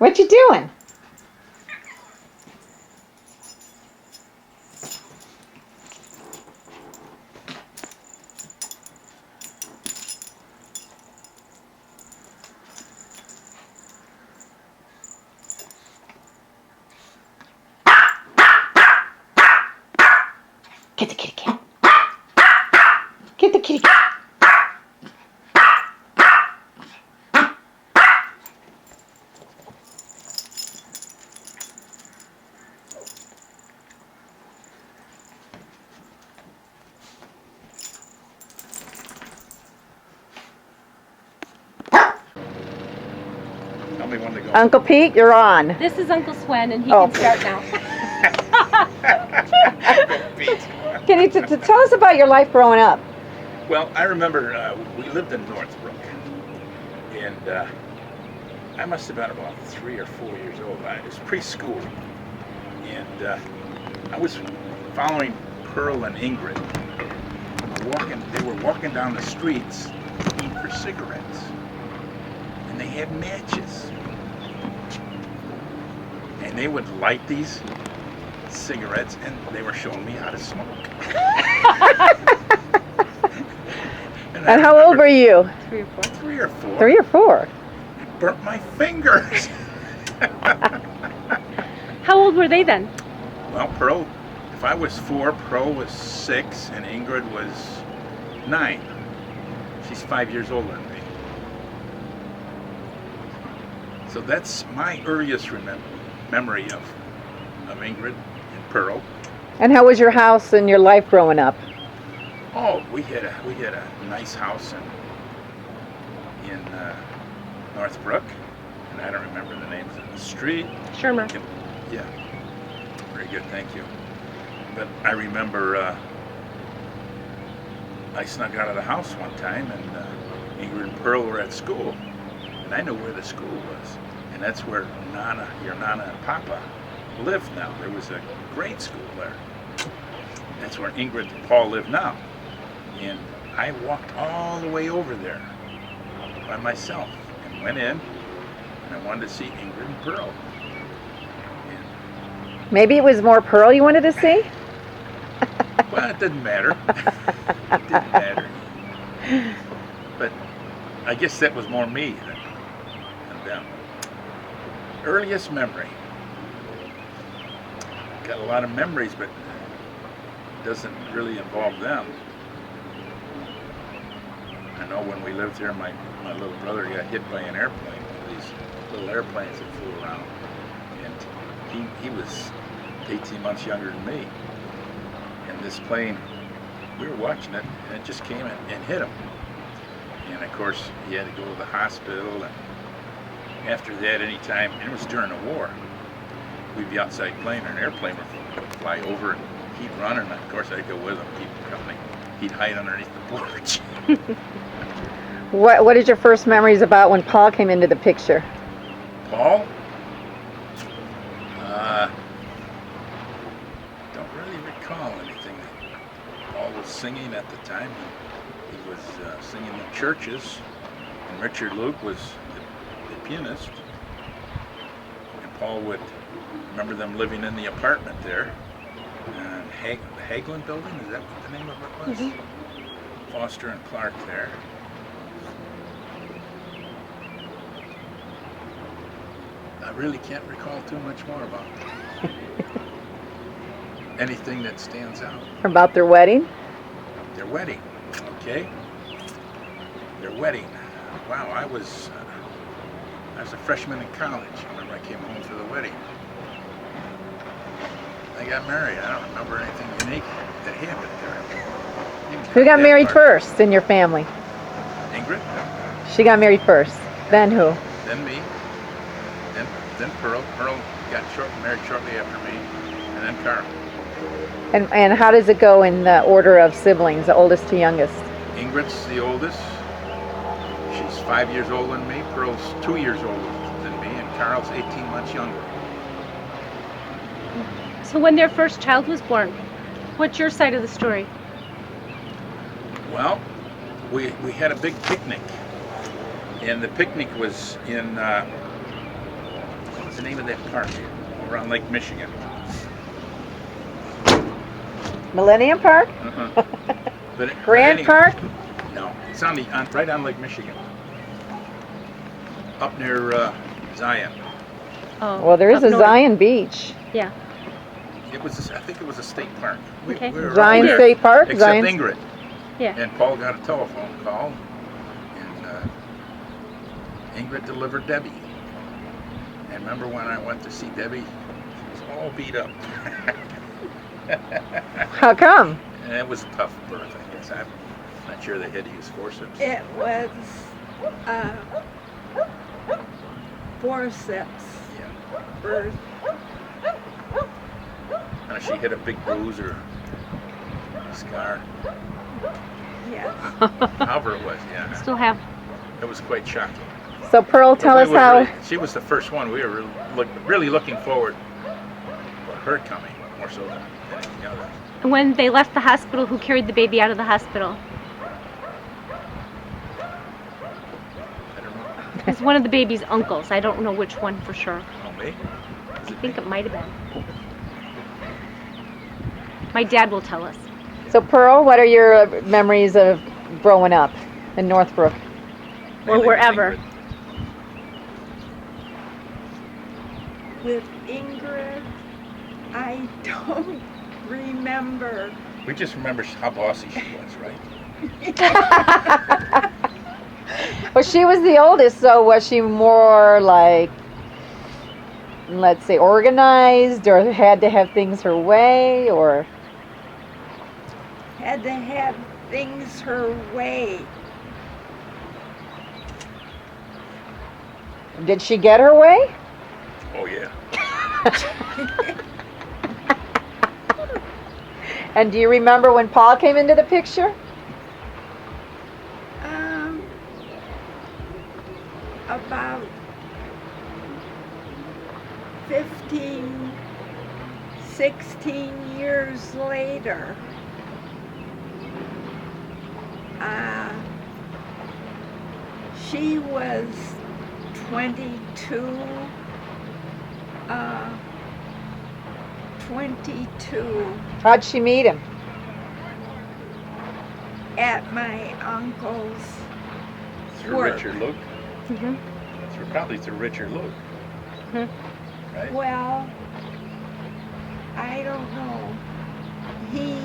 What you doing? Get the kitty cat. Get the kitty cat. Tell me when to go. Uncle Pete, you're on. This is Uncle Swen, and he Oh. can start now. Can you tell us about your life growing up? Well, I remember we lived in Northbrook, and I must have been about 3 or 4 years old. It was preschool, and I was following Pearl and Ingrid. They were walking down the streets looking for cigarettes, and they had matches, and they would light these cigarettes, and they were showing me how to smoke. And how old were you? 3 or 4. 3 or 4. 3 or 4. I burnt my fingers. How old were they then? Well, Pearl, if I was 4, Pearl was 6, and Ingrid was 9. She's 5 years older than me. So that's my earliest memory of Ingrid and Pearl. And how was your house and your life growing up? Oh, we had a nice house in Northbrook, and I don't remember the names of the street. Shermer. Yeah, very good, thank you. But I remember I snuck out of the house one time, and Ingrid and Pearl were at school, and I knew where the school was, and that's where your Nana and Papa lived now. There was a grade school there. That's where Ingrid and Paul live now. And I walked all the way over there by myself and went in, and I wanted to see Ingrid and Pearl. And, Maybe it was more Pearl you wanted to see? well, it didn't matter. It didn't matter. But I guess that was more me than them. Earliest memory. Got a lot of memories, but it doesn't really involve them. I know when we lived here, my little brother got hit by an airplane, one of these little airplanes that flew around, and he was 18 months younger than me. And this plane, we were watching it, and it just came and hit him. And of course, he had to go to the hospital, and after that, anytime, and it was during the war, we'd be outside playing, and an airplane would fly over, and he'd run, and of course I'd go with him, keep him company. He'd hide underneath the porch. What is your first memories about when Paul came into the picture? Paul? Don't really recall anything. Paul was singing at the time. He was singing in churches, and Richard Luke was the pianist. And Paul would remember them living in the apartment there. And the Hagelin building, is that what the name of it was? Mm-hmm. Foster and Clark there. I really can't recall too much more about it. Anything that stands out. About their wedding? Their wedding, okay. Their wedding. Wow, I was a freshman in college. I remember I came home for the wedding. They got married. I don't remember anything unique that happened there. Who got married first in your family? Ingrid. She got married first. Then who? Then me. Then Pearl. Pearl got married shortly after me. And then Carl. And how does it go in the order of siblings, the oldest to youngest? Ingrid's the oldest. She's 5 years older than me. Pearl's 2 years older than me. And Carl's 18 months younger. So when their first child was born, what's your side of the story? Well, we had a big picnic, and the picnic was in the name of that park around Lake Michigan? Millennium Park? Uh-huh. Grand Park? No, it's right on Lake Michigan. Up near Zion. Oh, Well, there is up a north. Zion Beach. Yeah. I think it was a state park. Okay. We were Zion all there, State Park? Except Zion. Ingrid. Yeah. And Paul got a telephone call, and Ingrid delivered Debbie. And remember when I went to see Debbie? She was all beat up. How come? And it was a tough birth, I guess. I'm not sure they had to use forceps. It was forceps Yeah. birth. She had a big bruise or scar. Yes. However it was, yeah. Still have. It was quite shocking. So Pearl, But tell we us were how. really- she was the first one. We were really looking forward to her coming, more so than anything else. When they left the hospital, who carried the baby out of the hospital? I don't know. It's one of the baby's uncles. I don't know which one for sure. Oh, me? I think it might have been. My dad will tell us. So Pearl, what are your memories of growing up in Northbrook? Or Mainly wherever. Ingrid. With Ingrid, I don't remember. We just remember how bossy she was, right? Well, she was the oldest, so was she more like, let's say, organized, or had to have things her way, or? Had to have things her way. Did she get her way? Oh, yeah. And do you remember when Paul came into the picture? About 15, 16 years later. She was 22. 22 How'd she meet him? at my uncle's Through work. Richard Luke. Mm-hmm. Probably through Richard Luke. Mhm. Right? Well, I don't know. He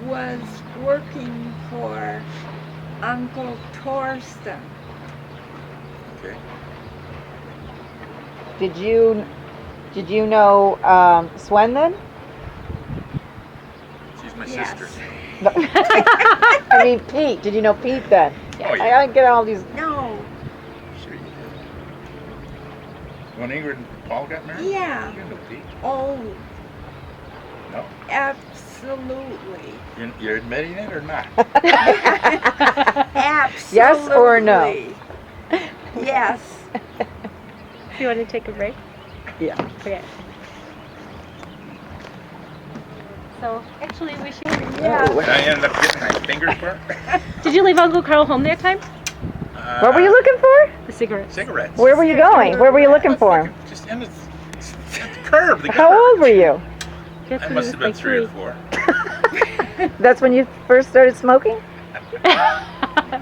was working for Uncle Torsten. Okay. Did you know Swen then? She's my Yes. sister. I mean Pete. Did you know Pete then? Oh, yeah. I get all these. No, Sure you did. When Ingrid and Paul got married? yeah. You knew Pete. Oh, No? absolutely. You're admitting it or not? Absolutely. Yes or no? Yes. You want to take a break? Yeah. Okay. So, actually, we should. Yeah. Did I end up getting my fingers burnt? Did you leave Uncle Carl home that time? What were you looking for? The cigarettes. Cigarettes. Where were you going? Where were you looking for him? Just at the curb. The How gutter. old were you? Guess I we must was have been like 3 or 4. That's when you first started smoking?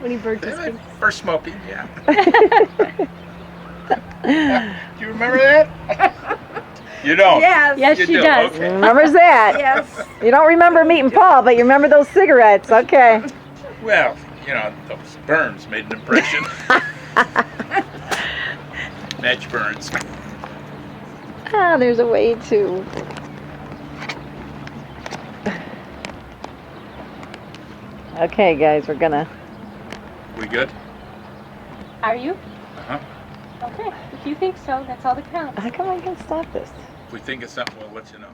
when he burnt his fingers. First smoking, yeah. Do you remember that? You don't? Yes. Yes, You she do, does. okay. Remembers that? Yes. You don't remember meeting Paul, but you remember those cigarettes. Okay. Well, you know, those burns made an impression. Match burns. Ah, there's a way to. Okay, guys, we're gonna. We good? Are you? Uh-huh. Okay. If you think so, that's all that counts. How come I can stop this? If we think of something, we'll let you know.